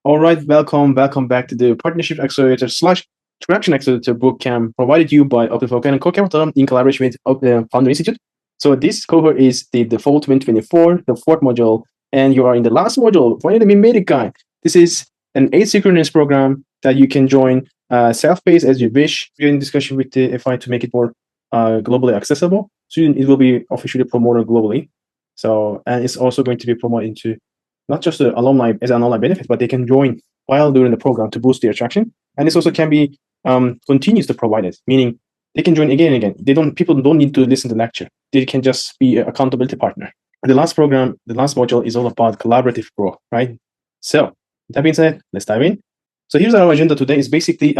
All right, welcome back to the Partnership Accelerator slash Traction Accelerator Bootcamp provided you by Openfor.co and Co-Capital in collaboration with Founder Institute. So this cohort is the fall 2024, the fourth module, and you are in the last module. Finally, we made it, guy. This is an asynchronous program that you can join self-paced as you wish. We're in discussion with the FI to make it more globally accessible. Soon it will be officially promoted globally. So, and it's also going to be promoted into not just the alumni as an alumni benefit, but they can join while during the program to boost their traction. And this also can be continues to provide it, meaning they can join again and again. People don't need to listen to the lecture. They can just be an accountability partner. The last program, the last module is all about collaborative growth, right? So that being said, let's dive in. So here's our agenda today is basically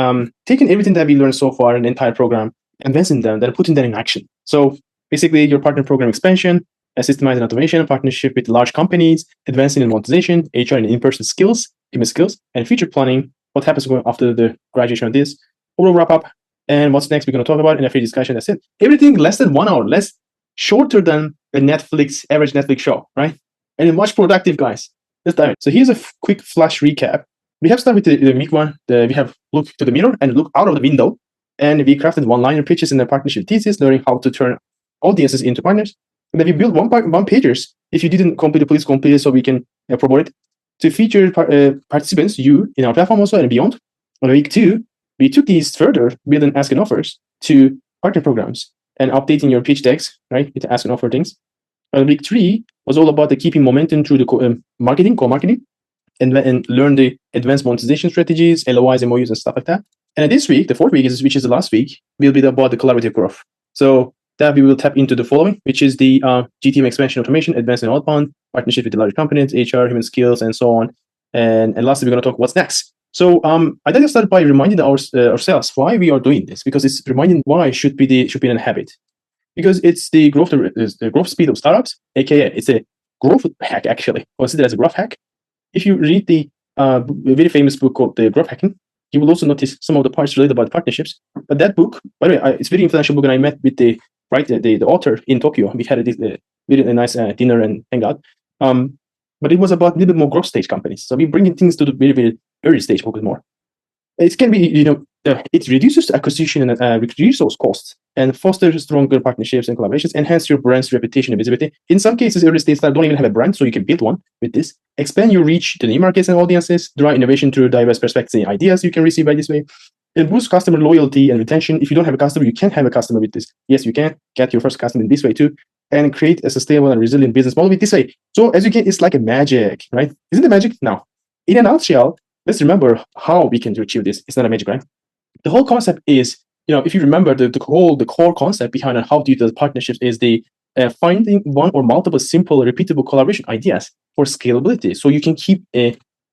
taking everything that we learned so far in the entire program, advancing them, then putting them in action. So basically your partner program expansion, systemizing automation, partnership with large companies, advancing in monetization, HR and in-person skills, human skills, and future planning. What happens after the graduation of this? We'll wrap up. And what's next? We're going to talk about in a free discussion. That's it. Everything less than 1 hour, less shorter than a average Netflix show, right? And much productive, guys. Let's dive in. So here's a quick flash recap. We have started with the big one. We have looked to the mirror and looked out of the window. And we crafted one-liner pitches in the partnership thesis, learning how to turn audiences into partners. And then we built one pages. If you didn't complete it, please complete it so we can promote it to feature participants, you in our platform also and beyond. On week 2, we took these further, building ask and offers to partner programs and updating your pitch decks, right, with the ask and offer things. Week 3 was all about the keeping momentum through the co-marketing, and learn the advanced monetization strategies, LOIs, MOUs, and stuff like that. And this week, the fourth week, which is the last week, will be about the collaborative growth. So that we will tap into the following, which is the GTM expansion automation, advanced and outbound, partnership with the large companies, HR, human skills, and so on. And lastly, we're going to talk what's next. So I then started by reminding ourselves why we are doing this, because it's reminding why should be a habit. Because it's the growth speed of startups, aka it's a growth hack, actually. Consider it as a growth hack. If you read the very famous book called The Growth Hacking, you will also notice some of the parts related about partnerships. But that book, by the way, it's a very influential book, and I met with the author in Tokyo. We had a very nice dinner and hangout. But it was about a little bit more growth stage companies. So we're bringing things to the very, very early stage focus more. It can be, it reduces acquisition and resource costs and fosters stronger partnerships and collaborations, enhance your brand's reputation and visibility. In some cases, early stage startups don't even have a brand, so you can build one with this. Expand your reach to new markets and audiences, drive innovation through diverse perspectives and ideas you can receive by this way. And boost customer loyalty and retention. If you don't have a customer, you can have a customer with this. Yes, you can get your first customer in this way too, and create a sustainable and resilient business model with this way. So as you can, it's like a magic, right? Isn't it magic? No. In a nutshell, let's remember how we can achieve this. It's not a magic, right? The whole concept is, if you remember the core concept behind how to use partnerships is the finding one or multiple simple, repeatable collaboration ideas for scalability. So you can keep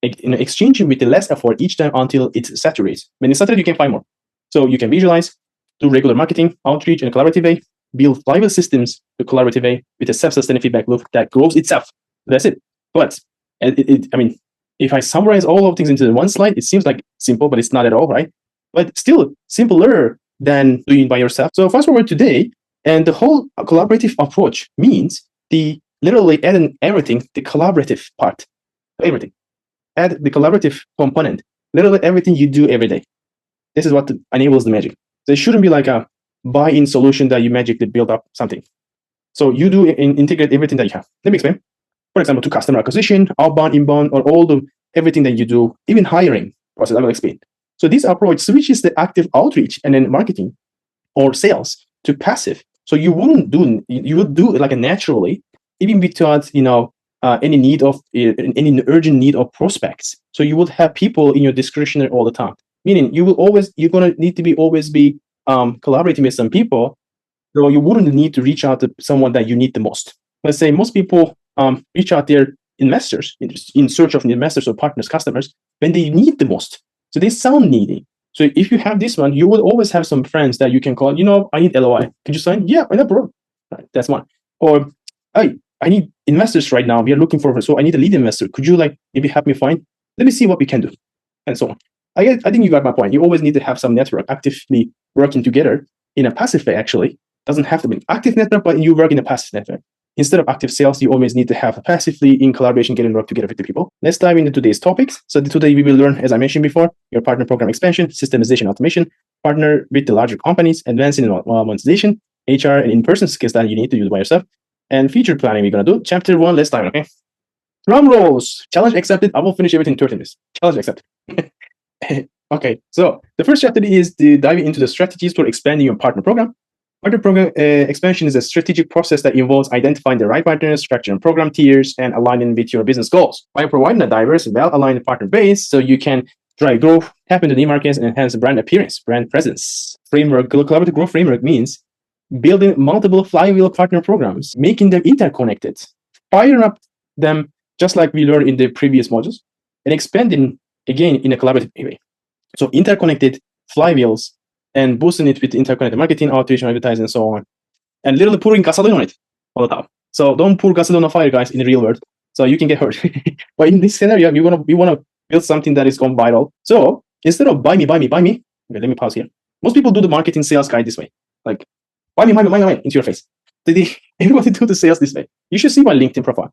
exchanging with the less effort each time until it saturates. When it's saturated, you can find more. So you can visualize, do regular marketing, outreach in a collaborative way, build flywheel systems the collaborative way with a self-sustaining feedback loop that grows itself. That's it. But if I summarize all of things into one slide, it seems like simple, but it's not at all, right? But still simpler than doing by yourself. So fast forward today, and the whole collaborative approach means literally adding everything, the collaborative part, everything. Add the collaborative component, literally everything you do every day. This is what enables the magic. So it shouldn't be like a buy-in solution that you magically build up something. So you do integrate everything that you have. Let me explain. For example, to customer acquisition, outbound, inbound, or everything that you do, even hiring process, I will explain. So this approach switches the active outreach and then marketing or sales to passive. So you would do it like a naturally, even without any urgent need of prospects. So you would have people in your discretionary all the time. Meaning you're gonna need to always be collaborating with some people. So you wouldn't need to reach out to someone that you need the most. Let's say most people reach out their investors in search of investors or partners, customers when they need the most. So they sound needy. So if you have this one, you will always have some friends that you can call. I need LOI. Could you sign? Yeah, I know, bro. Right, that's one. Or I need investors right now. We are looking for, so I need a lead investor. Could you maybe help me find? Let me see what we can do, and so on. I think you got my point. You always need to have some network actively working together in a passive way. Actually, doesn't have to be an active network, but you work in a passive network. instead of active sales, you always need to have passively in collaboration, getting work together with the people. Let's dive into today's topics. So today we will learn, as I mentioned before, your partner program expansion, systemization, automation, partner with the larger companies, advancing in monetization, HR, and in-person skills that you need to use by yourself, and feature planning we're going to do. Chapter 1, let's dive in, okay? Drum rolls. Challenge accepted. I will finish everything in 30 minutes. Challenge accepted. Okay, so the first chapter is to dive into the strategies for expanding your partner program. Partner program expansion is a strategic process that involves identifying the right partners, structuring program tiers, and aligning with your business goals. By providing a diverse, well-aligned partner base, so you can drive growth, tap into new markets, and enhance brand appearance, brand presence. Collaborative growth framework means building multiple flywheel partner programs, making them interconnected, firing up them just like we learned in the previous modules, and expanding again in a collaborative way. So interconnected flywheels and boosting it with interconnected marketing, outreach, advertising, and so on. And literally pouring gasoline on it all the time. So don't pour gasoline on fire, guys, in the real world. So you can get hurt. But in this scenario, we want to build something that is going viral. So instead of buy me, okay, let me pause here. Most people do the marketing sales guide this way. Like, buy me into your face. Everybody do the sales this way. You should see my LinkedIn profile.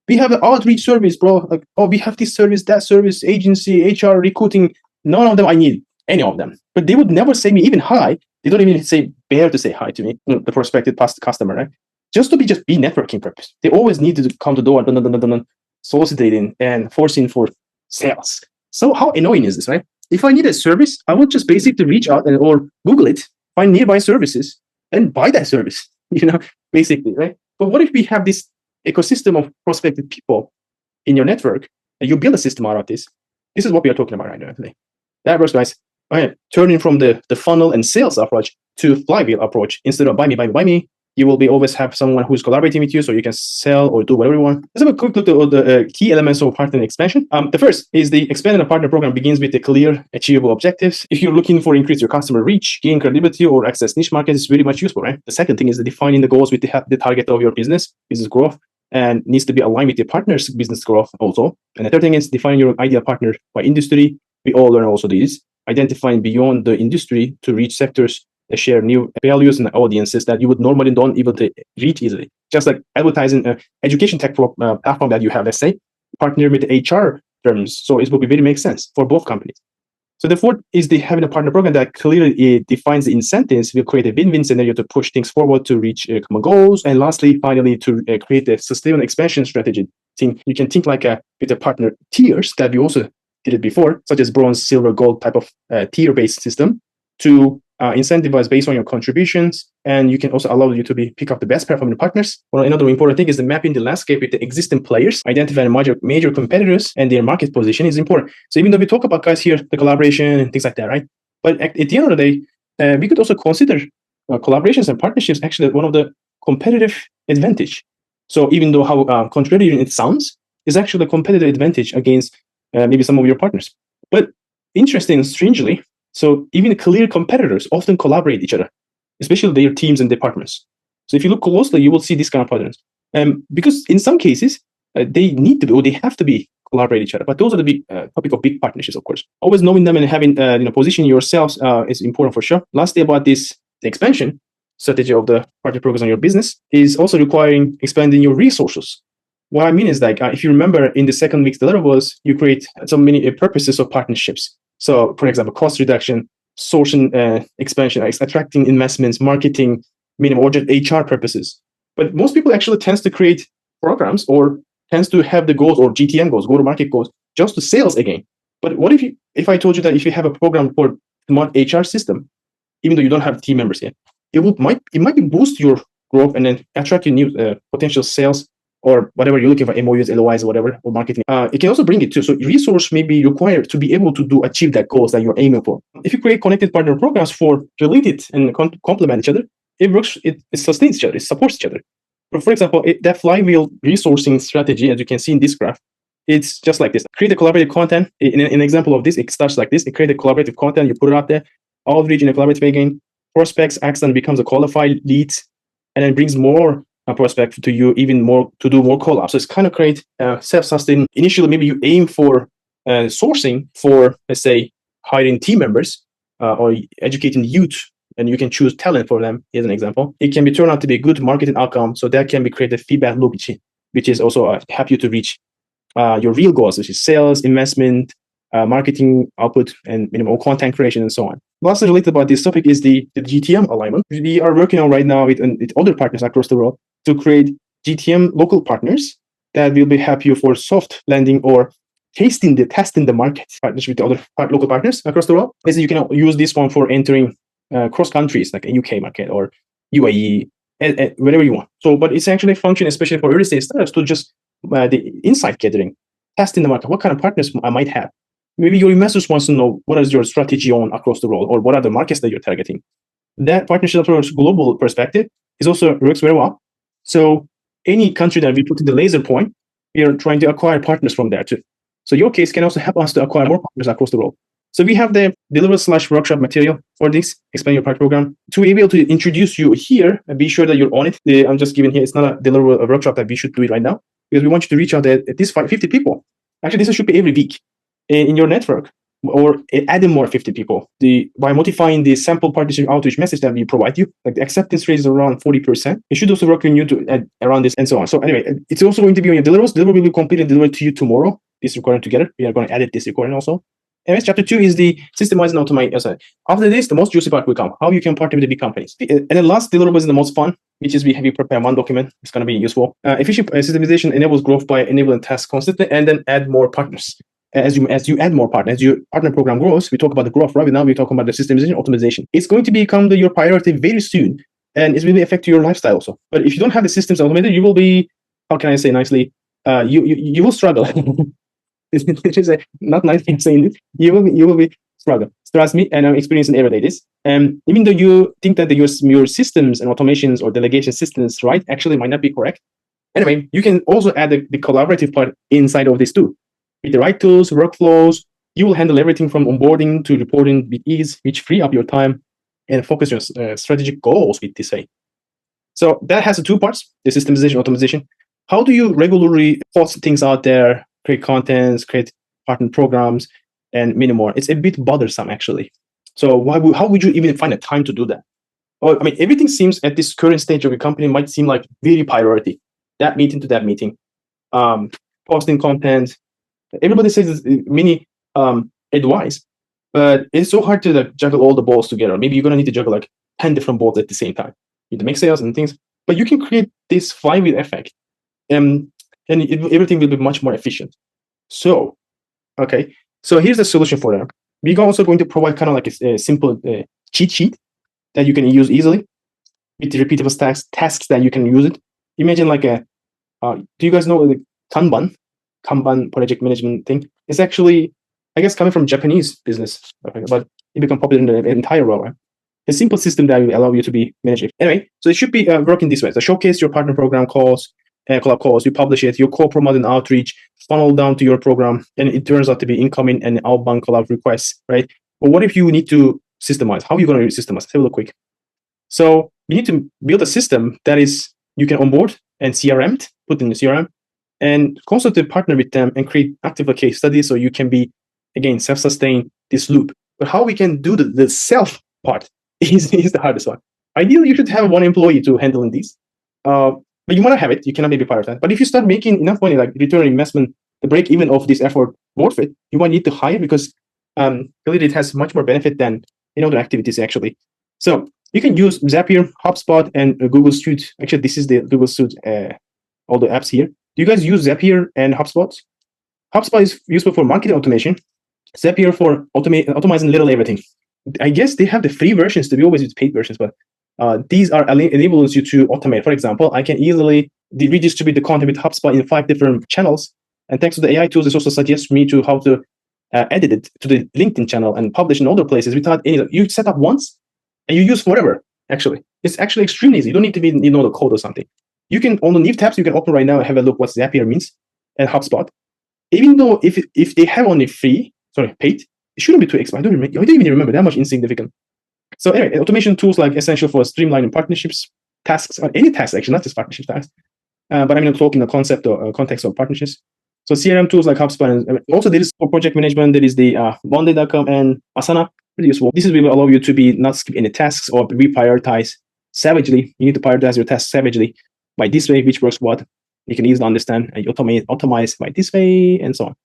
We have an outreach service, bro. Like, oh, we have this service, that service, agency, HR, recruiting. None of them I need, any of them. But they would never say me even hi. They don't even dare to say hi to me, the prospective past customer, right? Just be networking purpose. They always need to come to the door, soliciting and forcing for sales. So how annoying is this, right? If I need a service, I would just basically reach out or Google it, find nearby services, and buy that service, basically, right? But what if we have this ecosystem of prospective people in your network, and you build a system out of this? This is what we are talking about right now today. That works, guys. Okay, turning from the funnel and sales approach to flywheel approach. Instead of buy me, you will always have someone who's collaborating with you, so you can sell or do whatever you want. Let's have a quick look at the key elements of partner expansion. The first is the expanding a partner program begins with the clear, achievable objectives. If you're looking for increase your customer reach, gain credibility, or access niche markets, it's very much useful, right? The second thing is defining the goals with the target of your business growth, and needs to be aligned with your partner's business growth also. And the third thing is defining your ideal partner by industry. We all learn also this. Identifying beyond the industry to reach sectors that share new values and audiences that you would normally don't able to reach easily. Just like advertising, education tech platform that you have, let's say, partner with HR terms. So it will be very make sense for both companies. So the fourth is having a partner program that clearly defines the incentives, will create a win-win scenario to push things forward to reach common goals. And lastly, finally, to create a sustainable expansion strategy. You can think like with the partner tiers that we also did it before, such as bronze, silver, gold type of tier-based system to incentivize based on your contributions. And you can also allow you to pick up the best performing partners. Well, another important thing is the mapping the landscape with the existing players, identifying major competitors and their market position is important. So even though we talk about, guys, here, the collaboration and things like that, right? But at the end of the day, we could also consider collaborations and partnerships actually one of the competitive advantage. So even though how contrarian it sounds, is actually a competitive advantage against maybe some of your partners. But interesting, strangely, so even clear competitors often collaborate each other, especially their teams and departments. So if you look closely, you will see this kind of patterns. Because in some cases, they need to be, or they have to be collaborate each other. But those are the big topic of big partnerships, of course. Always knowing them and having position yourselves is important for sure. Lastly, about the expansion strategy of the partner programs on your business is also requiring expanding your resources. What I mean is like, if you remember in the second week's deliverables, you create so many purposes of partnerships. So, for example, cost reduction, sourcing expansion, attracting investments, marketing, minimum, or just HR purposes. But most people actually tends to create programs or tends to have the goals or GTM goals, go-to-market goals, just to sales again. But what if I told you that if you have a program for smart HR system, even though you don't have team members yet, it might boost your growth and then attract your new potential sales or whatever you're looking for, MOUs, LOIs, or whatever, or marketing. It can also bring it too. So resource may be required to be able to achieve that goals that you're aiming for. If you create connected partner programs for related and complement each other, it works, it sustains each other, it supports each other. For example, that flywheel resourcing strategy, as you can see in this graph, it's just like this. Create a collaborative content. In an example of this, it starts like this. You create a collaborative content, you put it out there, outreach in a collaborative way again, prospects acts and becomes a qualified lead, and then brings more prospect to you, even more to do more collabs. So it's kind of create self-sustain. Initially, maybe you aim for sourcing for, let's say, hiring team members or educating youth and you can choose talent for them. Here's an example. It can be turned out to be a good marketing outcome. So that can be created feedback loop, which is also help you to reach your real goals, which is sales, investment, marketing output, and minimal content creation, and so on. Lastly, related about this topic is the GTM alignment. We are working on right now with other partners across the world to create GTM local partners that will be help you for soft landing or testing the market partnership with the other local partners across the world. Basically, you can use this one for entering cross countries like a UK market or UAE, wherever you want. So, but it's actually a function, especially for early stage startups, to just the insight gathering, testing the market. What kind of partners I might have? Maybe your investors wants to know what is your strategy on across the world, or what are the markets that you're targeting. That partnership from a global perspective is also works very well. So any country that we put in the laser point, we are trying to acquire partners from there too. So your case can also help us to acquire more partners across the world. So we have the deliver/workshop material for this Expand Your Partner program to be able to introduce you here and be sure that you're on it. I'm just giving here, it's not a deliver workshop that we should do it right now, because we want you to reach out at least 50 people. Actually, this should be every week in your network, or adding more 50 people. By modifying the sample partnership outreach message that we provide you, like the acceptance rate is around 40%. It should also work on you to add around this and so on. So anyway, it's also going to be on your deliverables. Deliverable will be completed and delivered to you tomorrow. This recording together. We are going to edit this recording also. Anyways, chapter 2 is the systemize and automate. After this, the most juicy part will come. How you can partner with the big companies. And the last deliverable is the most fun, which is we prepare one document. It's going to be useful. Efficient systemization enables growth by enabling tasks constantly, and then add more partners. As you add more partners, your partner program grows. We talk about the growth, right? Now we're talking about the systemization, optimization. It's going to become your priority very soon, and it will affect your lifestyle also. But if you don't have the systems automated, you will be, how can I say nicely, you will struggle. It is not nice thing saying it. You will be struggle. Trust me, and I'm experiencing every day this. Even though you think that your systems and automations or delegation systems, right, actually might not be correct. Anyway, you can also add the collaborative part inside of this too. With the right tools, workflows, you will handle everything from onboarding to reporting with ease, which free up your time and focus your strategic goals with this way. So that has the two parts, the systemization, automation. How do you regularly post things out there, create contents, create partner programs, and many more? It's a bit bothersome, actually. So how would you even find the time to do that? Well, I mean, everything seems at this current stage of your company might seem like very priority. That meeting to that meeting, posting content. Everybody says many advice, but it's so hard to juggle all the balls together. Maybe you're going to need to juggle like 10 different balls at the same time. You need to make sales and things, but you can create this flywheel effect, and everything will be much more efficient. So, okay. So here's the solution for that. We're also going to provide kind of like a simple cheat sheet that you can use easily with the repeatable tasks that you can use it. Imagine like do you guys know the Kanban project management thing? It's actually, I guess, coming from Japanese business, but it become popular in the entire world, right? A simple system that will allow you to be managed. Anyway, so it should be working this way. So showcase your partner program calls, collab calls, you publish it, you co-promote an outreach, funnel down to your program, and it turns out to be incoming and outbound collab requests, right? But what if you need to systemize? How are you going to systemize? Let's have a look quick. So you need to build a system that is you can onboard and CRM, put in the CRM, and constantly partner with them and create active case studies so you can be, again, self-sustain this loop. But how we can do the self part is the hardest one. Ideally, you should have one employee to handle these. But you want to have it. You cannot be part of that. But if you start making enough money, like return on investment, the break even of this effort worth it, you might need to hire because really it has much more benefit than other activities actually. So you can use Zapier, HubSpot, and Google Suite. Actually, this is the Google Suite, all the apps here. Do you guys use Zapier and HubSpot? HubSpot is useful for marketing automation. Zapier for automizing little everything. I guess they have the free versions to be always with paid versions, but these are enables you to automate. For example, I can easily redistribute the content with HubSpot in 5 different channels. And thanks to the AI tools, it also suggests me to how to edit it to the LinkedIn channel and publish in other places without any. You set up once and you use forever. Actually, it's actually extremely easy. You don't need to be the code or something. You can on the new tabs you can open right now and have a look what Zapier means and HubSpot. Even though if they have only paid, it shouldn't be too expensive. I don't even remember that much insignificant. So anyway, automation tools like essential for streamlining partnerships, tasks, or any tasks actually, not just partnership tasks. But I'm talking the concept or context of partnerships. So CRM tools like HubSpot, and also there is for project management, there is the Monday.com and Asana. pretty useful. This will allow you to be not skip any tasks or reprioritize savagely. You need to prioritize your tasks savagely by this way, which works what. You can easily understand and automate by this way and so on.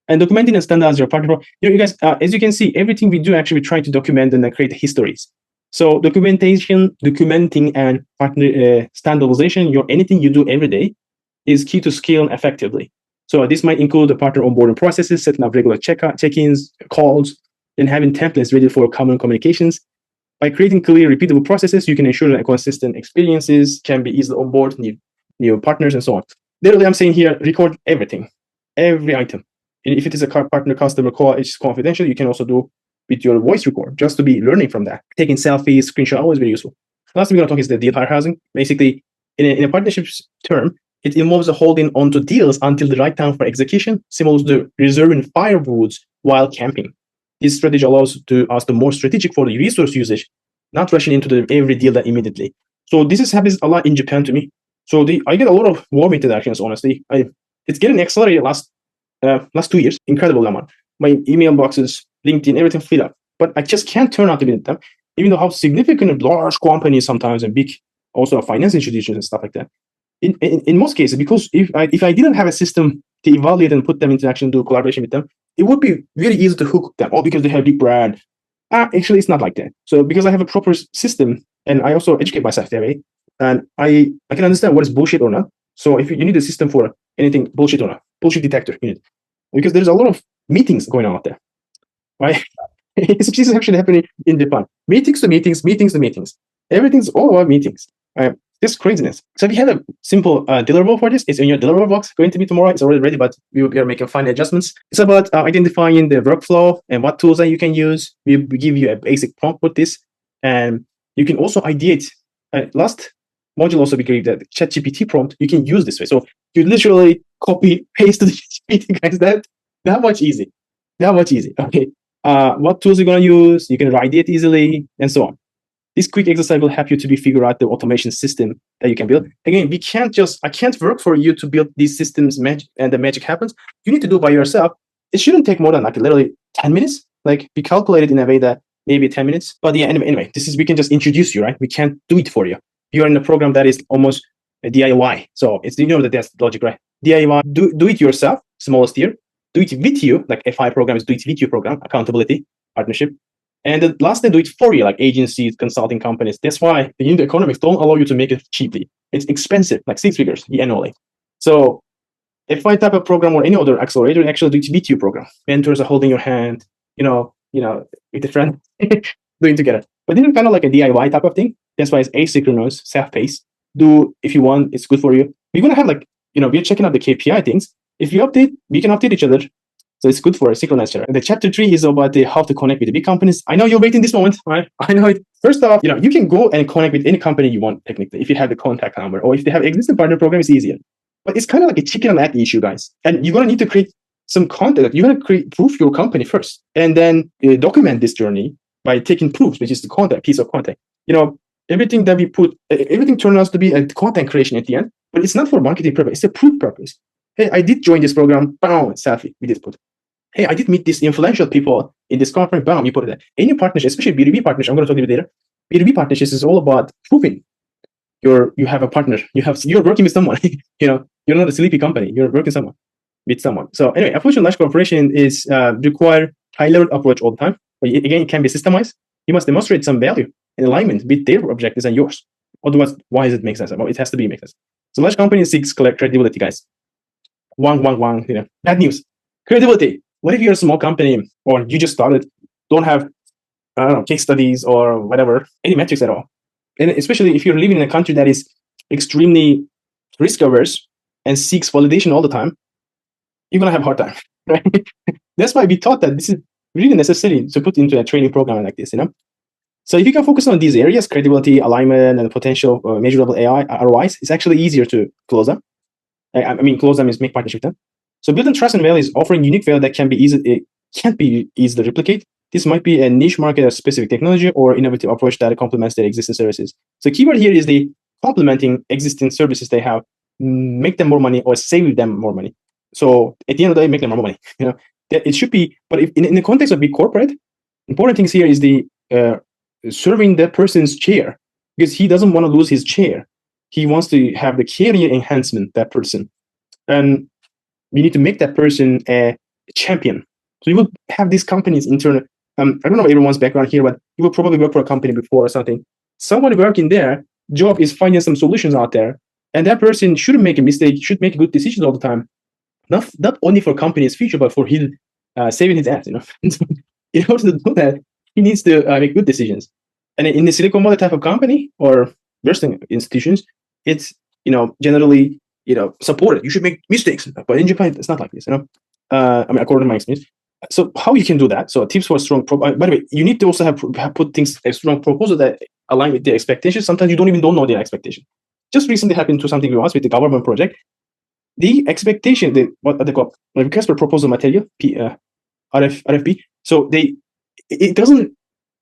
And documenting and standardize your partner. You guys, as you can see, everything we do actually try to document and create histories. So documenting and partner standardization, anything you do every day is key to scale effectively. So this might include the partner onboarding processes, setting up regular check-ins, calls, and having templates ready for common communications. By creating clear, repeatable processes, you can ensure that consistent experiences can be easily onboard new partners and so on. Literally, I'm saying here, record everything, every item. And if it is a partner customer call, it's confidential. You can also do with your voice record, just to be learning from that. Taking selfies, screenshot, always very useful. Last thing we're going to talk is the deal warehousing. Basically, in a partnership term, it involves holding onto deals until the right time for execution, similar to reserving firewoods while camping. This strategy allows us to more strategic for the resource usage, not rushing into every deal that immediately. So this happens a lot in Japan to me. So I get a lot of warm introductions, honestly. It's getting accelerated last 2 years, incredible amount. My email boxes, LinkedIn, everything filled up. But I just can't turn out to be them, even though how significant large companies sometimes and big also finance institutions and stuff like that. In most cases, because if I didn't have a system to evaluate and put them into action, do collaboration with them, it would be very easy to hook them. Because they have a big brand. Actually, it's not like that. So because I have a proper system and I also educate myself that way, and I can understand what is bullshit or not. So if you need a system for anything bullshit or not, bullshit detector, you need. Because there's a lot of meetings going on out there, right? This is actually happening in Japan. Meetings to meetings. Everything's all about meetings. This craziness. So we have a simple deliverable for this. It's in your deliverable box. Going to be tomorrow. It's already ready, but we are making fine adjustments. It's about identifying the workflow and what tools that you can use. We give you a basic prompt with this, and you can also ideate. Last module also we gave that ChatGPT prompt. You can use this way. So you literally copy paste the GPT, guys. That much easy. Okay. What tools you're gonna use? You can ideate easily and so on. This quick exercise will help you to figure out the automation system that you can build. Again, I can't work for you to build these systems and the magic happens. You need to do it by yourself. It shouldn't take more than literally 10 minutes. Be calculated in a way that maybe 10 minutes. But yeah, anyway, we can just introduce you, right? We can't do it for you. You are in a program that is almost a DIY. So that's the logic, right? DIY, do it yourself, smallest tier. Do it with you, like FI program is do it with you program, accountability, partnership. And the last thing, do it for you, like agencies, consulting companies. That's why the unit economics don't allow you to make it cheaply. It's expensive, like 6 figures annually. So FI type of program or any other accelerator, actually do it with you program. Mentors are holding your hand, with a friend, doing together. But this is kind of like a DIY type of thing. That's why it's asynchronous, self-paced. Do if you want, it's good for you. We're gonna have we're checking out the KPI things. If you update, we can update each other. So it's good for a synchronized share. The chapter 3 is about how to connect with the big companies. I know you're waiting this moment, right? I know it. First off, you can go and connect with any company you want technically if you have the contact number or if they have existing partner program, it's easier. But it's kind of like a chicken and egg issue, guys. And you're gonna need to create some content. You're gonna proof your company first, and then document this journey by taking proofs, which is the content piece of content. Everything that we put, everything turns out to be a content creation at the end, but it's not for marketing purpose. It's a proof purpose. Hey, I did join this program. Bam, selfie. We did put. Hey, I did meet these influential people in this conference. Bam, you put it there. Any partnership, especially B2B partnership, I'm going to talk about later. B2B partnerships is all about proving you have a partner. You're working with someone. You're not a sleepy company. You're working with someone. So anyway, approach in large corporation is require high-level approach all the time. But again, it can be systemized. You must demonstrate some value and alignment with their objectives and yours. Otherwise, why does it make sense? Well, it has to make sense. So large companies seeks credibility, guys. Bad news. Credibility. What if you're a small company or you just started, don't have, case studies or whatever, any metrics at all? And especially if you're living in a country that is extremely risk averse and seeks validation all the time, you're going to have a hard time, right? That's why we thought that this is really necessary to put into a training program like this, So if you can focus on these areas, credibility, alignment, and potential measurable AI ROIs, it's actually easier to close them. Close them is make partnership with them. So building trust and value is offering unique value that can't be easily replicated. This might be a niche market, a specific technology, or innovative approach that complements their existing services. So keyword here is the complementing existing services they have, make them more money or save them more money. So at the end of the day, make them more money. It should be, but if in the context of big corporate, Important things here is the serving that person's chair, because he doesn't want to lose his chair. He wants to have the career enhancement, that person. And we need to make that person a champion. So you will have these companies internal. I don't know everyone's background here, but you will probably work for a company before or something. Someone working there, job is finding some solutions out there. And that person shouldn't make a mistake, should make good decisions all the time. Not only for company's future, but for his saving his ass, In order to do that, he needs to make good decisions. And in the Silicon Valley type of company or bursting institutions, it's generally supported. You should make mistakes, but in Japan, it's not like this. According to my experience. So how you can do that? So tips for strong. By the way, you need to also have put things a strong proposal that align with their expectations. Sometimes you don't know their expectation. Just recently happened to something once with the government project. The expectation, what they call request for proposal material, RFP. So it doesn't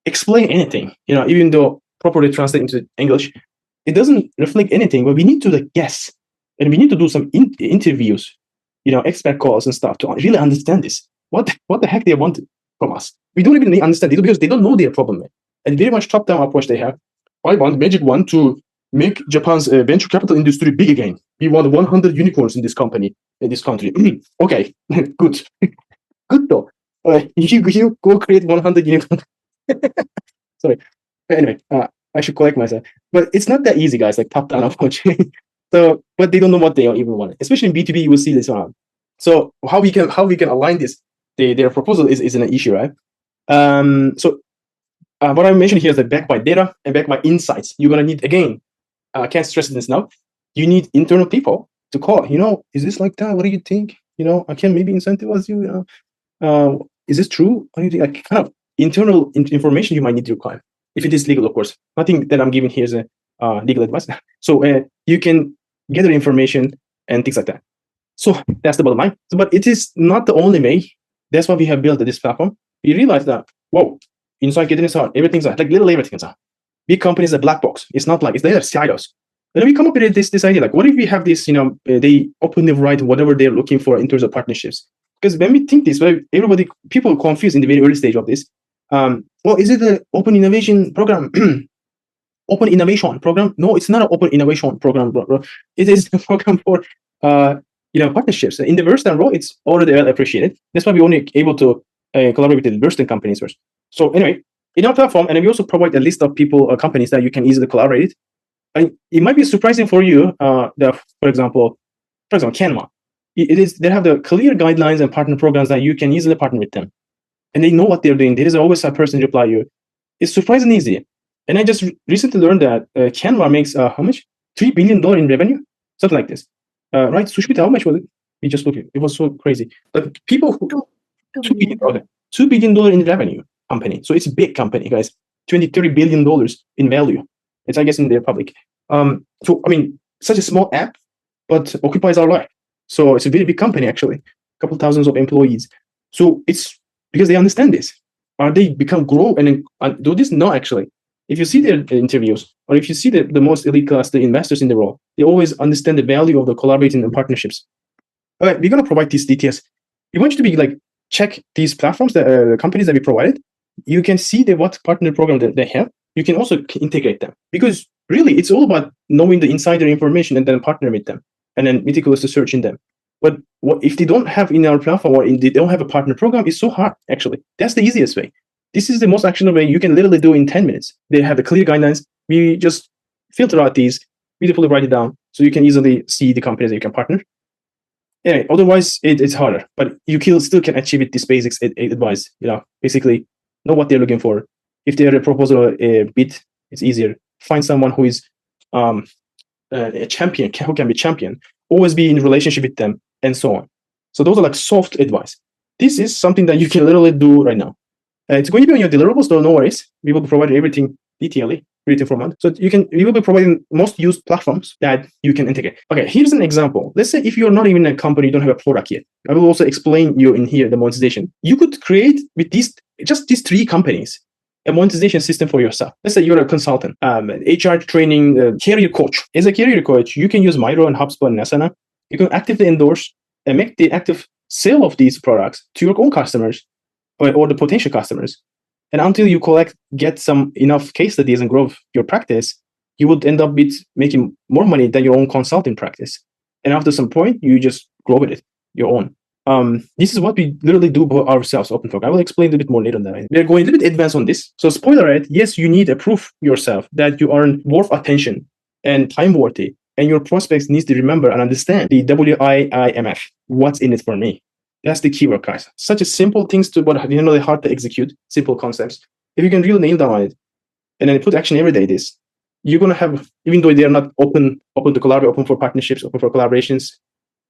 explain anything. Even though properly translated into English, it doesn't reflect anything. But we need to guess, and we need to do some interviews, expert calls and stuff to really understand this. What the heck they want from us? We don't even understand it because they don't know their problem. And very much top-down approach they have. I want Magic One to make Japan's venture capital industry big again. We want 100 unicorns in this country. Okay, good. Good though. You go create 100 unicorns. Sorry. Anyway, I should correct myself. But it's not that easy, guys, like top-down approach. So, but they don't know what they even want. Especially in B2B, you will see this on. So how we can align this, their proposal is an issue, right? What I mentioned here is that backed by data and backed by insights. You're gonna need, again, I can't stress this enough. You need internal people to call. Is this like that? What do you think? I can maybe incentivize you. Is this true? What do you think? Like kind of internal information you might need to require. If it is legal, of course. Nothing that I'm giving here is a legal advice. So you can gather information and things like that. So that's the bottom line. But it is not the only way. That's why we have built this platform. We realized that, inside getting this hard, everything's hard. Like literally everything's hard. Big companies are black box. It's not like they have silos. And we come up with this idea, like, what if we have this, they openly write whatever they're looking for in terms of partnerships? Because when we think this way, people are confused in the very early stage of this. Is it an open innovation program? Open innovation program? No, it's not an open innovation program, bro. It is a program for partnerships. In the Verstan role, it's already well appreciated. That's why we're only able to collaborate with the Verstan companies first. So anyway, in our platform, and we also provide a list of people or companies that you can easily collaborate. And it might be surprising for you that, for example, Canva. They have the clear guidelines and partner programs that you can easily partner with them. And they know what they're doing. There is always a person reply you. It's surprisingly easy. And I just recently learned that Canva makes how much? $3 billion in revenue? Something like this. Right? Sushmita, how much was it? We just looked at it. It was so crazy. But people who $2 billion in revenue company. So it's a big company, guys. $30 billion in value. It's, I guess, in their public. Such a small app, but occupies our life. So it's a very big company, actually. A couple thousands of employees. So it's because they understand this. Are they grow and do this? No, actually. If you see their interviews, or if you see the most elite class, the investors in the role, they always understand the value of the collaborating and partnerships. All right, we're going to provide these details. We want you to be check these platforms, the companies that we provided. You can see what partner program that they have. You can also integrate them, because really it's all about knowing the insider information and then partner with them and then meticulously searching them. But if they don't have in our platform or they don't have a partner program, it's so hard, actually. That's the easiest way. This is the most actionable way. You can literally do in 10 minutes. They have the clear guidelines. We just filter out these, beautifully write it down, so you can easily see the companies that you can partner. Yeah, otherwise it's harder, but you still can achieve it. This basics advice, basically know what they're looking for. If they're a proposal or a bid, it's easier. Find someone who is a champion, who can be champion. Always be in relationship with them, and so on. So those are soft advice. This is something that you can literally do right now. It's going to be on your deliverables, so no worries. We will provide everything detailedly, written format. So we will be providing most used platforms that you can integrate. Okay, here's an example. Let's say if you're not even a company, you don't have a product yet. I will also explain you in here the monetization. You could create with these 3 companies a monetization system for yourself. Let's say you're a consultant, HR training, career coach. As a career coach, you can use Miro and HubSpot and Asana. You can actively endorse and make the active sale of these products to your own customers or the potential customers. And until you get some enough case studies and grow your practice, you would end up with making more money than your own consulting practice. And after some point, you just grow with it, your own. This is what we literally do ourselves, Openfor. I will explain a little bit more later on that. We're going a little bit advanced on this. So spoiler alert, yes, you need to prove yourself that you are worth attention and time worthy. And your prospects needs to remember and understand the WIIMF. What's in it for me? That's the keyword, guys. Such a simple things to, but they're hard to execute, simple concepts. If you can really nail down on it and then put action every day, you're going to have, even though they are not open to collaborate, open for partnerships, open for collaborations,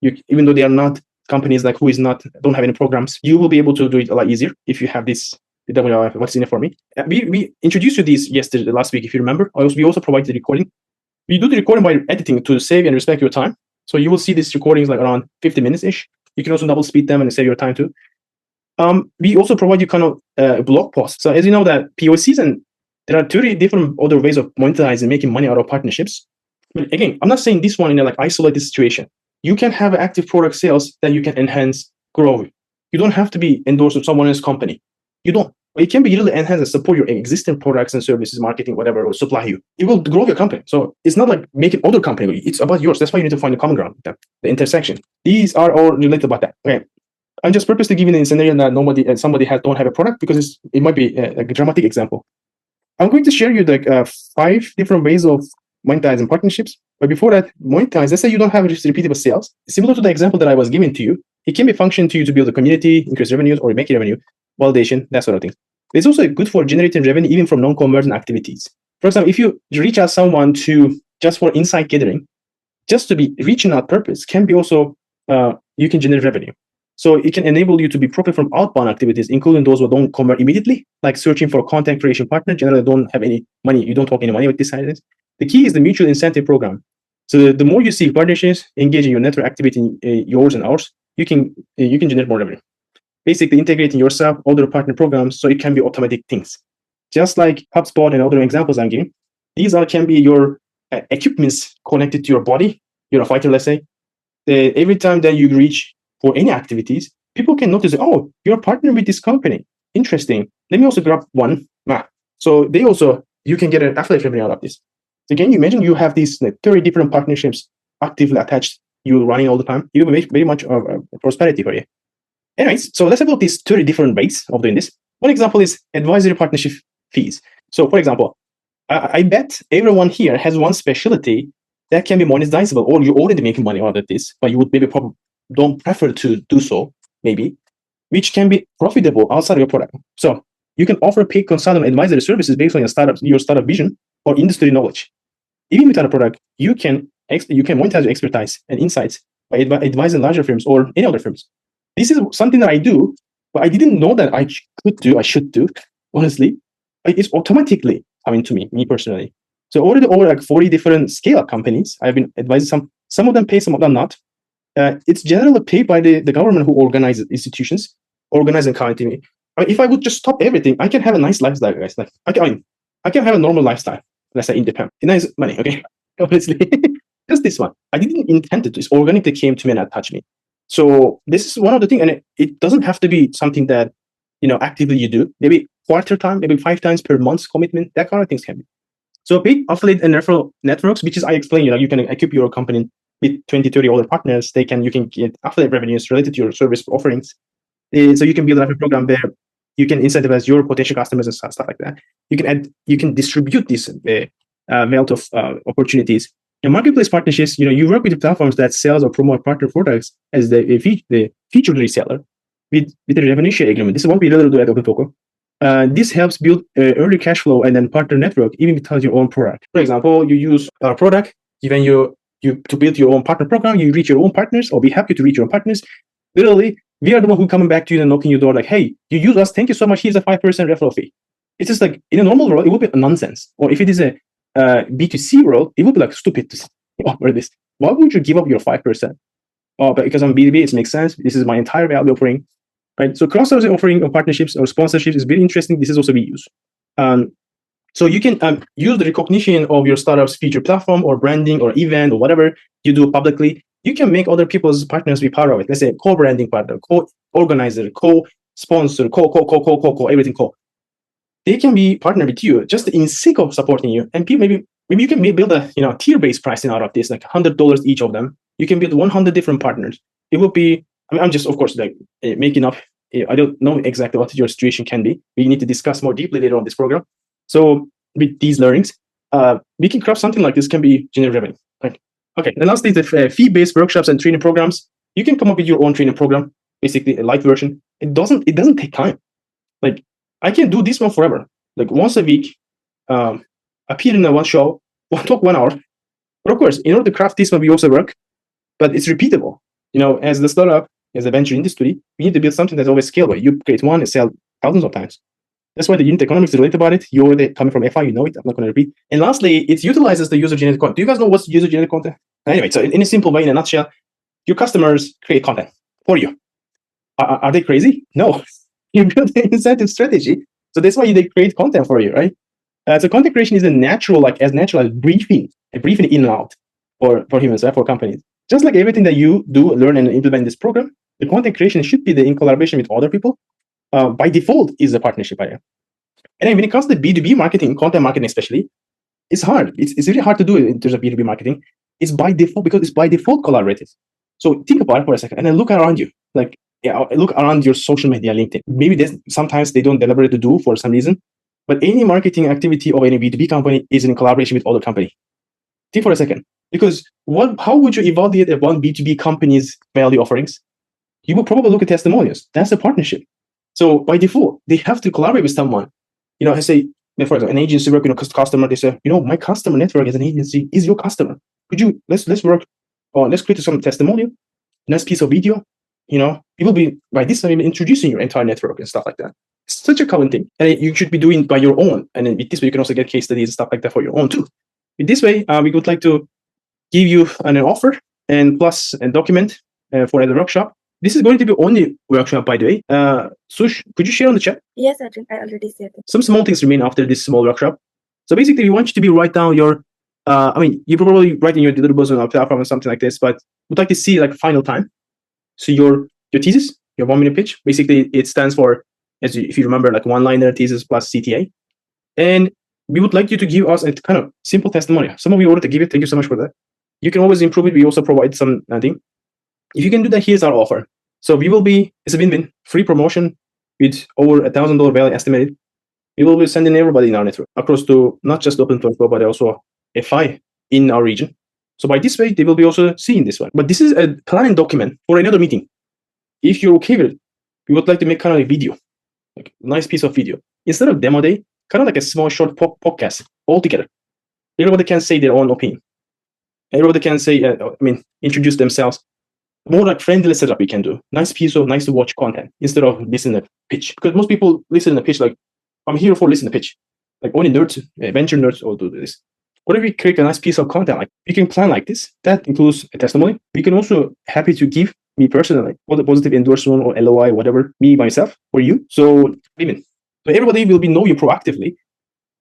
even though they are not companies like don't have any programs, you will be able to do it a lot easier if you have this, the WIIMF, what's in it for me. We introduced you this last week, if you remember. We also provide the recording. We do the recording by editing to save and respect your time. So you will see these recordings like around 50 minutes-ish. You can also double speed them and save your time too. We also provide you kind of blog posts. So as you know that POCs, and there are 30 different other ways of monetizing, making money out of partnerships. But again, I'm not saying this one in a isolated situation. You can have active product sales that you can enhance, grow. You don't have to be endorsed with someone else's company. You don't. It can be really enhance and support your existing products and services, marketing, whatever, or supply you. It will grow your company. So it's not like making other company. It's about yours. That's why you need to find the common ground, the intersection. These are all related about that. Okay. I'm just purposely giving a scenario that somebody don't have a product because it might be a dramatic example. I'm going to share you 5 different ways of monetizing partnerships. But before that, monetize, let's say you don't have just repeatable sales. Similar to the example that I was giving to you, it can be function to you to build a community, increase revenues, or make revenue, validation, that sort of thing. It's also good for generating revenue even from non-conversion activities. For example, if you reach out someone just for insight gathering, just to be reaching out purpose can be also, you can generate revenue. So it can enable you to be profit from outbound activities, including those who don't convert immediately, like searching for a content creation partner. Generally don't have any money. You don't talk any money with this side. The key is the mutual incentive program. So the more you see partnerships, engage in your network activity, yours and ours, you can generate more revenue. Basically integrating yourself, other partner programs, so it can be automatic things. Just like HubSpot and other examples I'm giving, these can be your equipments connected to your body. You're a fighter, let's say. Every time that you reach for any activities, people can notice, oh, you're partnering with this company. Interesting. Let me also grab one. So you can get an affiliate revenue out of this. So can you imagine you have these 30 different partnerships actively attached, you running all the time? You will make very much of prosperity for you. Anyways, so let's talk about these 30 different ways of doing this. One example is advisory partnership fees. So for example, I bet everyone here has one specialty that can be monetizable, or you're already making money out of this, but you would maybe don't prefer to do so, maybe, which can be profitable outside of your product. So you can offer paid consultant advisory services based on your startup vision or industry knowledge. Even without a product, you can monetize your expertise and insights by advising larger firms or any other firms. This is something that I do, but I didn't know that I should do, honestly. It's automatically coming to me personally. So already over 40 different scale-up companies, I've been advising some of them pay, some of them not. It's generally paid by the government who organizes institutions, organize and counting me. If I would just stop everything, I can have a nice lifestyle, guys. I can have a normal lifestyle. Let's say independent. Nice money, okay? Obviously. Just this one. I didn't intend it. It's organic that came to me and attached me. So this is one of the things, and it doesn't have to be something that actively you do. Maybe quarter time, maybe 5 times per month commitment. That kind of things can be. So paid affiliate and referral networks, which is I explained, you can equip your company with 20, 30 other partners. You can get affiliate revenues related to your service offerings. So you can build a program there. You can incentivize your potential customers and stuff like that. You can distribute this wealth of opportunities. In marketplace partnerships, you work with the platforms that sells or promote partner products as the featured reseller with a revenue share agreement. This is what we really do at Openfor.co. This helps build early cash flow and then partner network even without your own product. For example, you use our product, even you to build your own partner program, you reach your own partners, or be happy to reach your own partners. Literally, we are the one who coming back to you and knocking your door like, hey, you use us, thank you so much, here's a 5% referral fee. It's just like, in a normal world, it would be nonsense. Or if it is a B2C world, it would be like stupid to offer this. Why would you give up your 5%? Oh, but because I'm B2B, it makes sense. This is my entire value offering. Right? So cross-selling offering of partnerships or sponsorships is very interesting. This is also we use. So you can use the recognition of your startup's feature platform or branding or event or whatever you do publicly. You can make other people's partners be part of it. Let's say co-branding partner, co-organizer, co-sponsor, everything co. they can be partnered with you just in sake of supporting you. And maybe you can build a tier-based pricing out of this, like $100 each of them. You can build 100 different partners. It will be, I'm just, of course, like making up. I don't know exactly what your situation can be. We need to discuss more deeply later on this program. So with these learnings, we can craft something like this can be generate revenue. Right? Okay. And lastly, the fee-based workshops and training programs. You can come up with your own training program, basically a light version. It doesn't take time. Like I can do this one forever. Like once a week, appear in one show, talk 1 hour. But of course, in order to craft this one, we also work, but it's repeatable. As the startup, as a venture industry, we need to build something that's always scalable. You create one and sell thousands of times. That's why the unit economics is related about it. You're coming from FI, you know it. I'm not going to repeat. And lastly, it utilizes the user-generated content. Do you guys know what's user-generated content? Anyway, so in a simple way, in a nutshell, your customers create content for you. Are they crazy? No. You build an incentive strategy. So that's why they create content for you, right? So content creation is as natural as breathing in and out for humans, right? For companies. Just like everything that you do, learn, and implement in this program, the content creation should be in collaboration with other people. By default is a partnership area. And then when it comes to B2B marketing, content marketing especially, it's hard. It's really hard to do it in terms of B2B marketing. It's by default because it's by default collaborative. So think about it for a second and then look around you. Look around your social media, LinkedIn. Maybe sometimes they don't deliberate to do for some reason, but any marketing activity of any B2B company is in collaboration with other company. Think for a second, because how would you evaluate one B2B company's value offerings? You will probably look at testimonials. That's a partnership. So by default, they have to collaborate with someone. I say, for example, an agency working with a customer. They say, my customer network as an agency is your customer. Let's work on, let's create some testimonial, nice piece of video. You will be by this time introducing your entire network and stuff like that. It's such a common thing, and you should be doing by your own. And then with this way, you can also get case studies and stuff like that for your own too. In this way, we would like to give you an offer and plus a document for the workshop. This is going to be only workshop, by the way. Sush, could you share on the chat? Yes, Adrian, I already said it. Some small things remain after this small workshop. So basically, we want you to write down your. You probably write in your deliverables on our platform or something like this, but we'd like to see final time. So your thesis, your 1 minute pitch, basically it stands for, if you remember, one-liner thesis plus CTA. And we would like you to give us a kind of simple testimonial. Some of you already give it. Thank you so much for that. You can always improve it. We also provide some thing. If you can do that, here's our offer. So it's a win-win, free promotion with over $1,000 value estimated. We will be sending everybody in our network across to not just Openfor.co, but also FI in our region. So by this way, they will be also seeing this one. But this is a planning document for another meeting. If you're okay with it, we would like to make kind of a video, like a nice piece of video. Instead of demo day, kind of like a small short podcast all together. Everybody can say their own opinion. Everybody can say, introduce themselves. More like friendly setup we can do. Nice piece of nice to watch content instead of listening to pitch. Because most people listen to pitch like, I'm here for listening to pitch. Like only nerds, venture nerds all do this. What if we create a nice piece of content? Like we can plan like this. That includes a testimony. We can also happy to give me personally all the positive endorsement or LOI, whatever, me, myself, or you. So everybody will be know you proactively.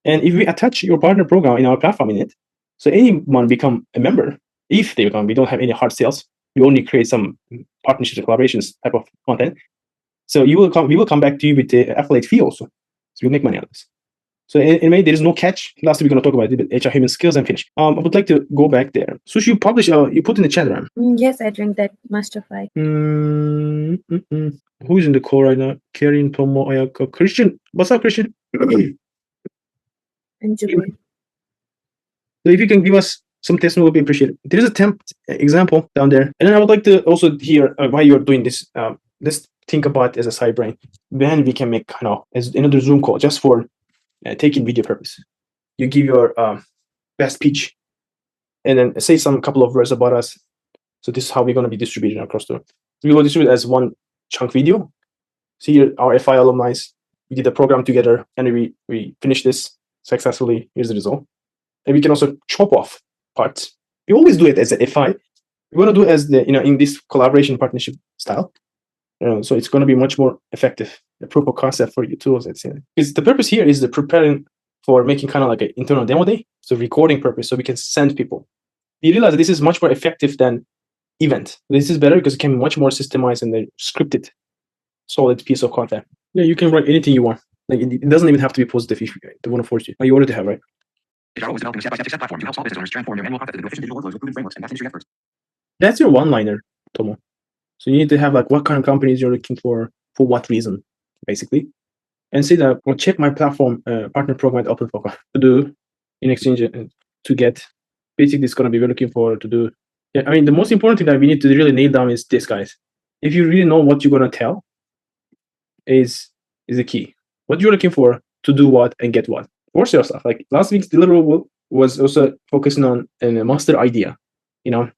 And if we attach your partner program in our platform in it, so anyone become a member, if they become, we don't have any hard sales. We only create some partnerships and collaborations type of content. So we will come back to you with the affiliate fee also. So we'll make money out of this. So anyway, there is no catch. Lastly, we're going to talk about HR human skills and finish. I would like to go back there. So you publish, you put in the chat, Ram. Yes, I drink that masterfy. Who is in the call right now? Karen, Tomo, Ayaka, Christian. What's up, Christian? And Jubilee. So if you can give us some testimony, will be appreciated. There is a temp example down there. And then I would like to also hear why you're doing this. Let's think about it as a side brain. Then we can make as another Zoom call just for taking video purpose. You give your best pitch and then say some couple of words about us. So this is how we're going to be distributing across the. We will distribute as one chunk video. See our FI alumni. We did the program together and we finished this successfully. Here's the result. And we can also chop off parts. We always do it as a FI. We want to do it as in this collaboration partnership style. So it's going to be much more effective. The proof of concept for your tools. Because the purpose here is the preparing for making kind of like an internal demo day. So recording purpose, so we can send people. You realize that this is much more effective than event. This is better because it can be much more systemized and then scripted, solid piece of content. Yeah, you can write anything you want. Like it doesn't even have to be positive if they want to force you. You already have, right? Java was developing a step-by-step platform to help small business owners transform their manual processes into efficient digital workflows with proven frameworks and industry experts. That's your one-liner, Tomo. So you need to have like what kind of companies you're looking for what reason, basically, and say that well, check my platform partner program at Openfor.co to do in exchange to get. Basically, it's gonna be we're looking for to do. Yeah, I mean the most important thing that we need to really nail down is this, guys. If you really know what you're gonna tell, is the key. What you're looking for to do what and get what. Force yourself. Like last week's deliverable was also focusing on a master idea. You know,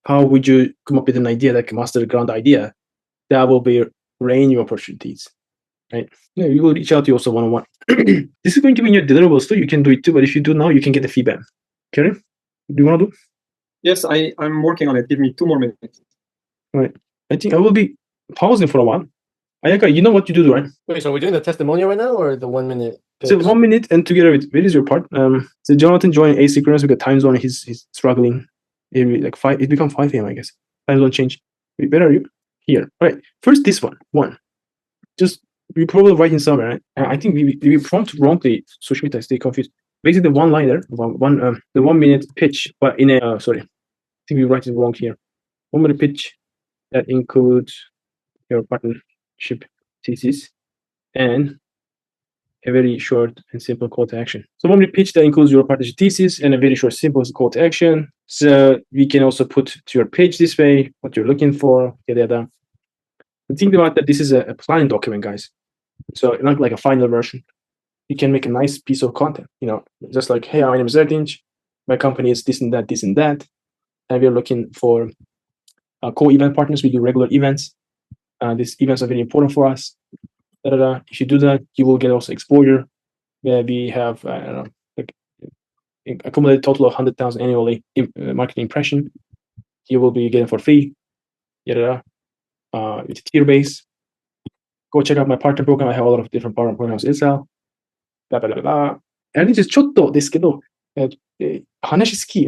how would you come up with an idea like a master ground idea that will be rain your opportunities, right? Yeah, you will reach out to you also one-on-one. This is going to be in your deliverables too. You can do it too, but if you do now, you can get the feedback. Kerry, do you want to do? Yes, I'm working on it. Give me 2 more minutes. All right. I think I will be pausing for a while. Ayaka, you know what you do, right? Wait, so we're doing the testimonial right now or the 1 minute? So 1 minute and together with where is your part? So Jonathan joined asynchronous because time zone he's struggling. Like 5, it become 5 a.m. I guess. Time zone change. Where are you? Here. All right. First this one. Just we probably writing somewhere, right? I think we prompt wrongly, so Shmita stay confused. Basically the one-liner, the 1 minute pitch, but in a sorry. I think we write it wrong here. 1 minute pitch that includes your partnership thesis and a very short and simple call to action. So 1 minute pitch that includes your partnership thesis and a very short, simple call to action. So we can also put to your page this way, what you're looking for, yada. Think about that this is a planning document, guys. So not like a final version. You can make a nice piece of content, just like, hey, my name is Erdinch, my company is this and that, and we're looking for co-event partners. We do regular events. These events are very important for us. If you do that, you will get also exposure. We have accumulated total of 100,000 annually marketing impression. You will be getting for free. With a tier base. Go check out my partner program. I have a lot of different partner programs inside. Blah blah blah blah. And it's just ちょっとですけど、話好き。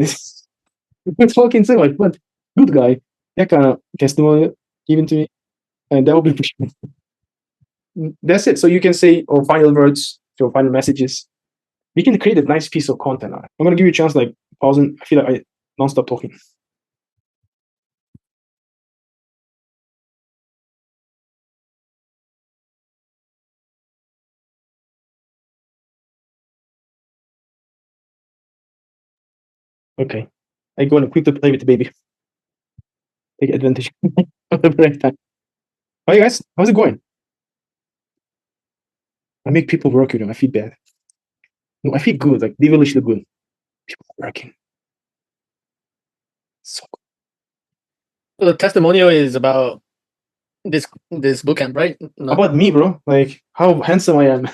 We're talking so much, but good guy. That kind of testimonial given to me, and that will be appreciated. That's it. So you can say or final words, your final messages. We can create a nice piece of content. I'm gonna give you a chance, like pausing. I feel like I non-stop talking. Okay, I'm going to quickly play with the baby. Take advantage of the break time. Hi guys, how's it going? I make people work with them. I feel bad. No, I feel good, like devilishly good. People working. So good. The testimonial is about this bootcamp, right? No. About me, bro. Like how handsome I am.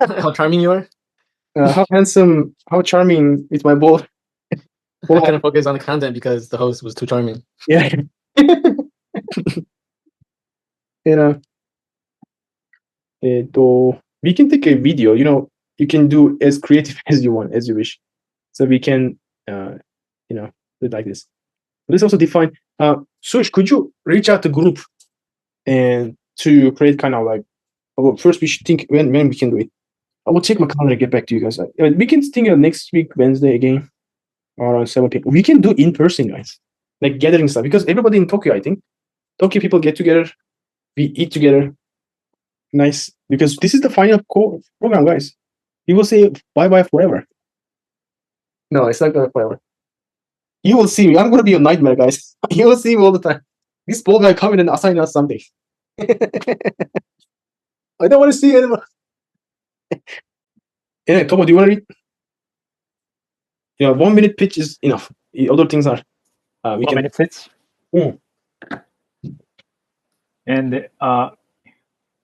How charming you are. How handsome, how charming is my ball. I couldn't focus on the content because the host was too charming. Yeah. We can take a video, you can do as creative as you want, as you wish. So we can, do it like this. Let's also define, Sush, could you reach out to group and to create kind of like, first we should think when we can do it. I will check my calendar and get back to you guys. We can think of next week, Wednesday again, around 7 p.m. We can do in person, guys, like gathering stuff, because everybody in Tokyo, I think, Tokyo people get together, we eat together. Nice, because this is the final program, guys. You will say bye-bye forever. No, it's not gonna forever. You will see me. I'm gonna be a nightmare, guys. You will see me all the time. This ball guy coming and assign us something. I don't want to see you anymore. Yeah, Tomo, do you want to read? Yeah, 1 minute pitch is enough. Other things are. We 1 minute pitch. And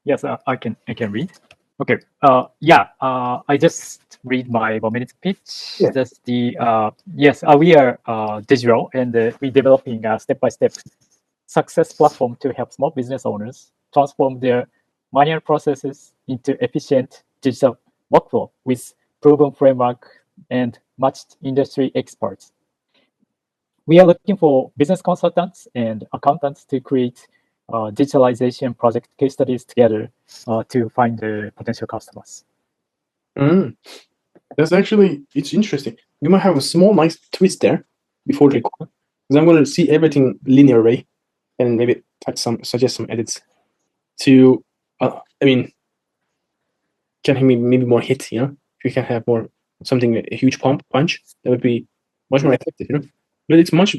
yes, I can read. Okay. I just read my 1 minute pitch. Yeah. That's the yes. We are digital, and we're developing a step-by-step success platform to help small business owners transform their manual processes into efficient digital workflow with proven framework and matched industry experts. We are looking for business consultants and accountants to create digitalization project case studies together to find the potential customers. That's actually, it's interesting. You might have a small, nice twist there before the record, because I'm going to see everything linear way and maybe suggest some edits to, can have maybe more hit, If you can have more something, a huge punch, that would be much more effective, But it's much,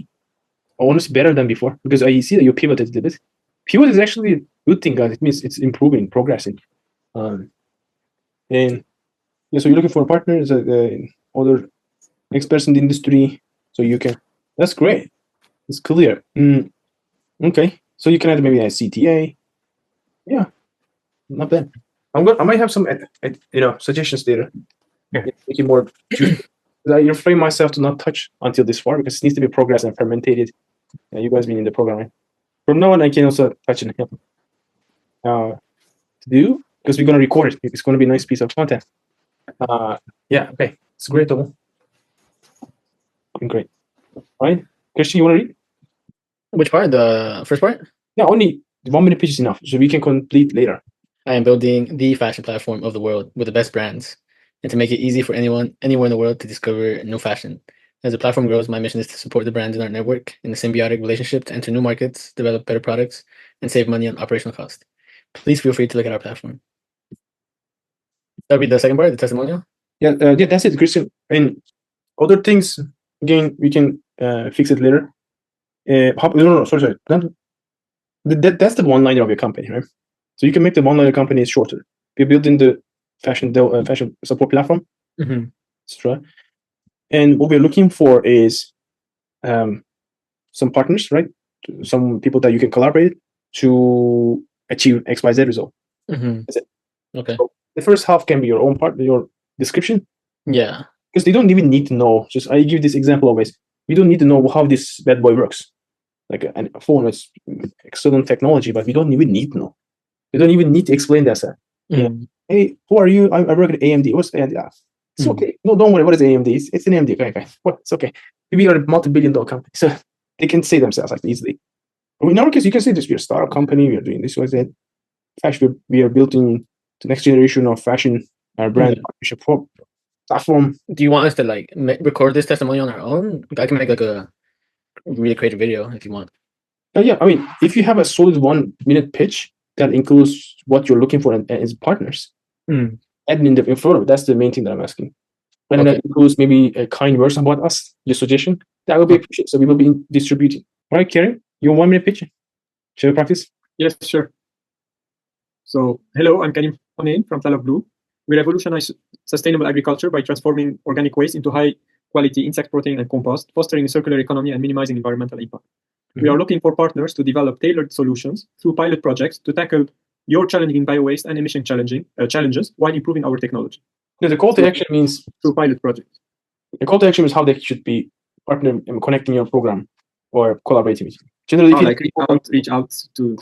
honestly, better than before, because I see that you pivoted a bit. Pivot is actually a good thing, guys. It means it's improving, progressing. And yeah, so you're looking for partners, other experts in the industry, so you can. That's great. It's clear. Okay, so you can add maybe a CTA. Yeah, not bad. I might have some, suggestions later. Yeah. Make it more juicy. I refrain myself to not touch until this far because it needs to be progressed and fermented. You guys been in the program, right? From now on, I can also touch and help. To do because we're gonna record it. It's gonna be a nice piece of content. Yeah. Okay. It's great, though. Great. All right, Christian, you want to read? Which part? The first part? Yeah, only 1 minute pitch is enough, so we can complete later. I am building the fashion platform of the world with the best brands, and to make it easy for anyone, anywhere in the world to discover new fashion. As the platform grows, my mission is to support the brands in our network in a symbiotic relationship to enter new markets, develop better products, and save money on operational cost. Please feel free to look at our platform. That'll be the second part, the testimonial. Yeah, that's it, Christian. And other things, again, we can fix it later. No, sorry. That's the one-liner of your company, right? So you can make the one-liner company shorter. We're building the fashion support platform. Mm-hmm. That's right. And what we're looking for is some partners, right? Some people that you can collaborate to achieve XYZ result. Mm-hmm. That's it. Okay. So the first half can be your own part, your description. Yeah. Because they don't even need to know. Just I give this example always. We don't need to know how this bad boy works. Like a phone is excellent technology, but we don't even need to know. We don't even need to explain that, sir. Mm. Hey, who are you? I work at AMD. What's AMD? It's okay. No, don't worry. What is AMD? It's an AMD. Okay. What? It's okay. We are a multi-billion-dollar company, so they can say themselves like easily. In our case, you can say this: we're a startup company. We are doing this. Was it? Actually, we are building the next generation of fashion brand partnership platform. Do you want us to record this testimonial on our own? I can make a really create a video if you want. Yeah, I mean, if you have a solid 1 minute pitch that includes what you're looking for as partners, add in front of it. That's the main thing that I'm asking. And that includes maybe a kind words about us, your suggestion. That will be appreciated. So we will be distributing. All right, Karen, your 1 minute pitch. Shall we practice? Yes, sure. So, hello, I'm Karim Honein from Talab Blue. We revolutionize sustainable agriculture by transforming organic waste into high-quality insect protein and compost, fostering a circular economy and minimizing environmental impact. We are looking for partners to develop tailored solutions through pilot projects to tackle your challenging bio-waste and emission challenges while improving our technology. The call to action means through pilot projects. The call to action is how they should be partner and connecting your program or collaborating with you. Generally, if reach out to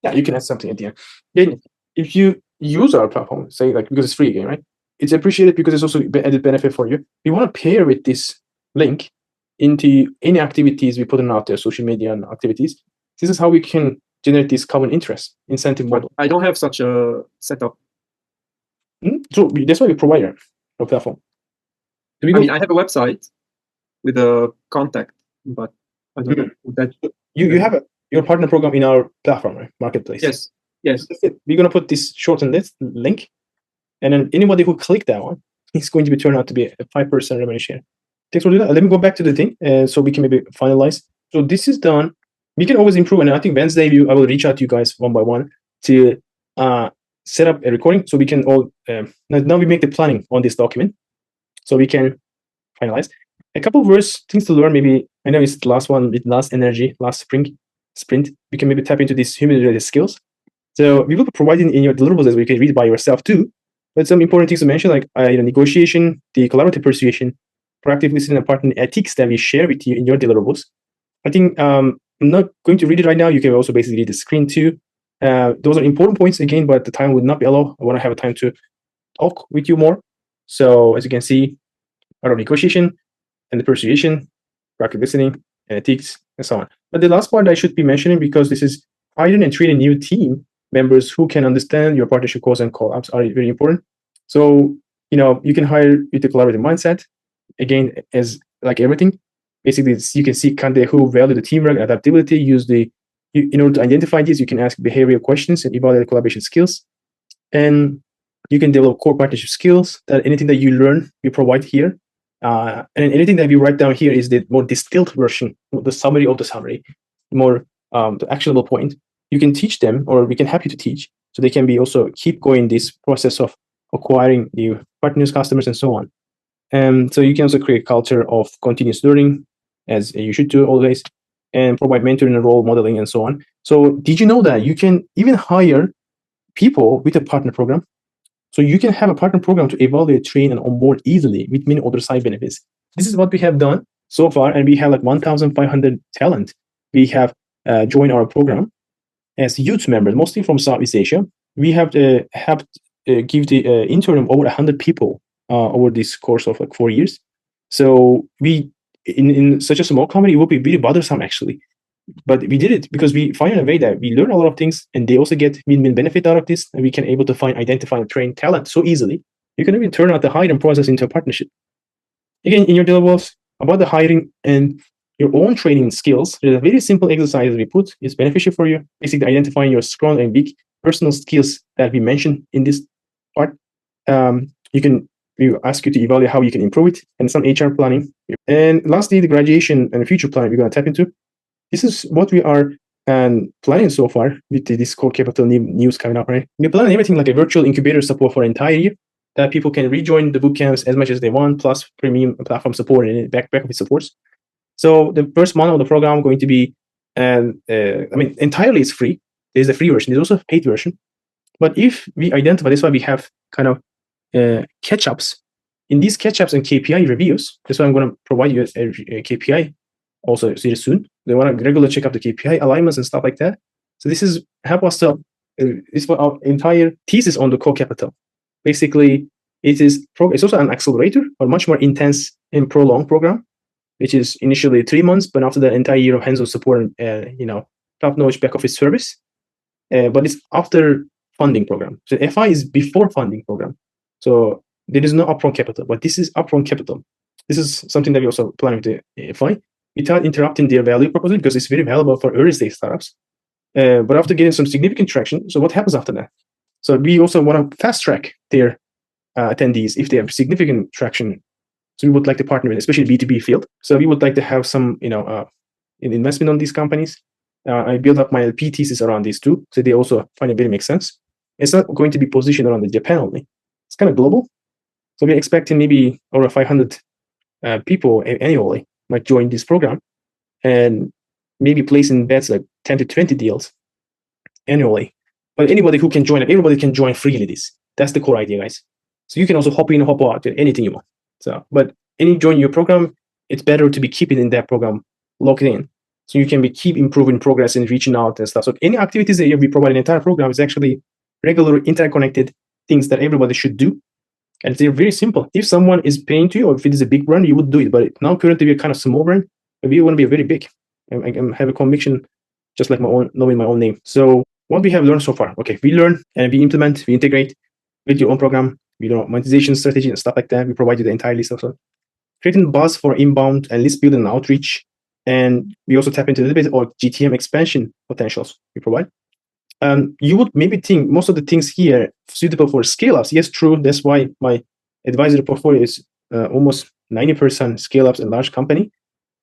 yeah, you can add something at the end. Then, if you use our platform, say because it's free again, right? It's appreciated because it's also added benefit for you. We want to pair with this link into any activities we put in out there, social media and activities. This is how we can generate this common interest incentive model. I don't have such a setup. So that's why we provide our platform. I have a website with a contact, but I don't know that. You have your partner program in our platform, right? Marketplace. Yes. We're gonna put this shortened link, and then anybody who click that one, it's going to be turned out to be a 5% revenue share. Thanks for that. Let me go back to the thing, so we can maybe finalize. So this is done. We can always improve, and I think Wednesday I will reach out to you guys one by one to set up a recording, so we can all now we make the planning on this document, so we can finalize. A couple of things to learn. Maybe I know it's the last one with last energy, last sprint. We can maybe tap into these human-related skills. So we will be providing in your deliverables as you can read by yourself too. But some important things to mention, like negotiation, the collaborative persuasion, proactive listening, and partner ethics that we share with you in your deliverables. I think I'm not going to read it right now. You can also basically read the screen too. Those are important points again, but the time would not be allowed. I want to have a time to talk with you more. So as you can see, out of negotiation and the persuasion, proactive listening, and ethics, and so on. But the last part I should be mentioning, because this is hiring and training new team members who can understand your partnership goals and collabs are very important. So, you can hire with the collaborative mindset. Again, as like everything, basically, you can see candidate who value the teamwork and adaptability. In order to identify these, you can ask behavioral questions and evaluate collaboration skills. And you can develop core partnership skills. That anything that you learn, we provide here. And anything that we write down here is the more distilled version, the summary of the summary, more the actionable point. You can teach them, or we can help you to teach, so they can be also keep going this process of acquiring new partners, customers, and so on. So you can also create a culture of continuous learning, as you should do always, and provide mentoring and role modeling and so on. So did you know that you can even hire people with a partner program? So you can have a partner program to evaluate, train, and onboard easily with many other side benefits. This is what we have done so far, and we have like 1,500 talent. We have joined our program as youth members, mostly from Southeast Asia. We have helped give the intern of over 100 people over this course of like 4 years. So we, in such a small company, it would be really bothersome actually. But we did it because we find a way that we learn a lot of things, and they also get win-win benefit out of this, and we can able to identify, and train talent so easily. You can even turn out the hiring process into a partnership. Again, in your deliverables about the hiring and your own training skills, there's a very simple exercise we put. It's beneficial for you. Basically, identifying your strong and weak personal skills that we mentioned in this part. We ask you to evaluate how you can improve it, and some HR planning. And lastly, the graduation and future plan we're going to tap into. This is what we are planning so far with this Core Capital news coming up, right? We're planning everything like a virtual incubator support for an entire year, that people can rejoin the bootcamps as much as they want, plus premium platform support and back office supports. So the first month of the program going to be, entirely it's free. There's a free version. There's also a paid version. But if we identify, that's why we have kind of catch-ups. In these catch-ups and KPI reviews, that's why I'm going to provide you a KPI also very soon. They want to regularly check up the KPI alignments and stuff like that. So this is help us to, this is what our entire thesis on the Core Capital. Basically, it's also an accelerator, but much more intense and prolonged program, which is initially 3 months, but after the entire year of hands-on support and top-notch back office service. But it's after funding program. So FI is before funding program. So there is no upfront capital, but this is upfront capital. This is something that we also plan with the FI without interrupting their value proposition, because it's very valuable for early stage startups. But after getting some significant traction, so what happens after that? So we also want to fast track their attendees if they have significant traction. So we would like to partner with, especially B2B field. So we would like to have some, investment on these companies. I built up my LP thesis around these two, so they also find it very makes sense. It's not going to be positioned around the Japan only. It's kind of global. So we're expecting maybe over 500 people annually might join this program, and maybe placing bets like 10 to 20 deals annually. But anybody who can join, everybody can join freely. That's the core idea, guys. So you can also hop in, hop out, anything you want. So, but any join your program, it's better to be keeping in that program locked in, so you can keep improving progress and reaching out and stuff. So any activities that we provide in the entire program is actually regular interconnected things that everybody should do. And they're very simple. If someone is paying to you, or if it is a big brand, you would do it. But now currently we're kind of small brand, but we want to be very big. I have a conviction, just like knowing my own name. So what we have learned so far, okay, we learn and we implement, we integrate with your own program, monetization strategy and stuff like that. We provide you the entire list of stuff. Creating buzz for inbound and list building and outreach. And we also tap into a little bit of GTM expansion potentials we provide. You would maybe think most of the things here suitable for scale-ups. Yes, true. That's why my advisory portfolio is almost 90% scale-ups and large company.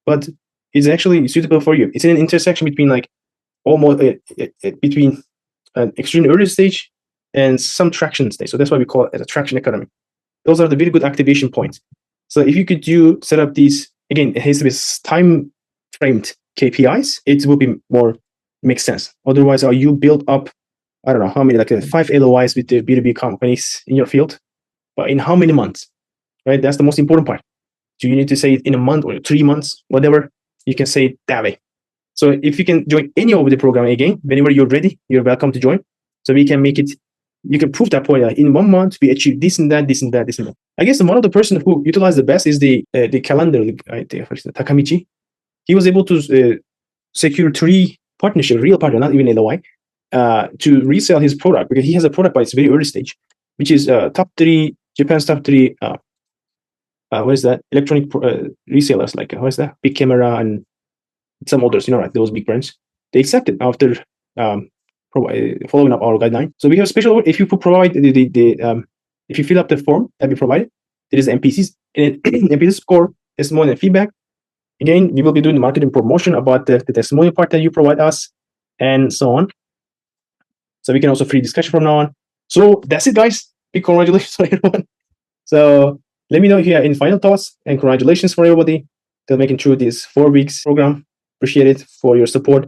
But it's actually suitable for you. It's in an intersection between between an extreme early stage and some traction stage. So that's why we call it as a traction economy. Those are the very good activation points. So if you could set up these, again, it has to be time framed KPIs, it will be more makes sense. Otherwise, you build up, I don't know how many, 5 LOIs with the B2B companies in your field, but in how many months, right? That's the most important part. Do you need to say it in a month or 3 months, whatever? You can say it that way. So if you can join any of the program again, whenever you're ready, you're welcome to join. So we can make it, you can prove that point. In 1 month, we achieve this and that, this and that, this and that. I guess one of the person who utilized the best is the calendar, right? Takamichi. He was able to secure 3 partnership, real partner, not even LOI, to resell his product, because he has a product, but it's very early stage, which is Japan's top three. What is that? Electronic resellers, like what is that? Big Camera and some others, right? Those big brands. They accepted after following up our guideline. So we have a special if you provide if you fill up the form that we provided, there is MPCs, and MPC score, testimonial, and feedback. Again, we will be doing marketing promotion about the testimonial part that you provide us, and so on. So we can also free discussion from now on. So that's it, guys. Big congratulations for everyone. So let me know if you have any final thoughts, and congratulations for everybody for making through this 4 weeks program. Appreciate it for your support.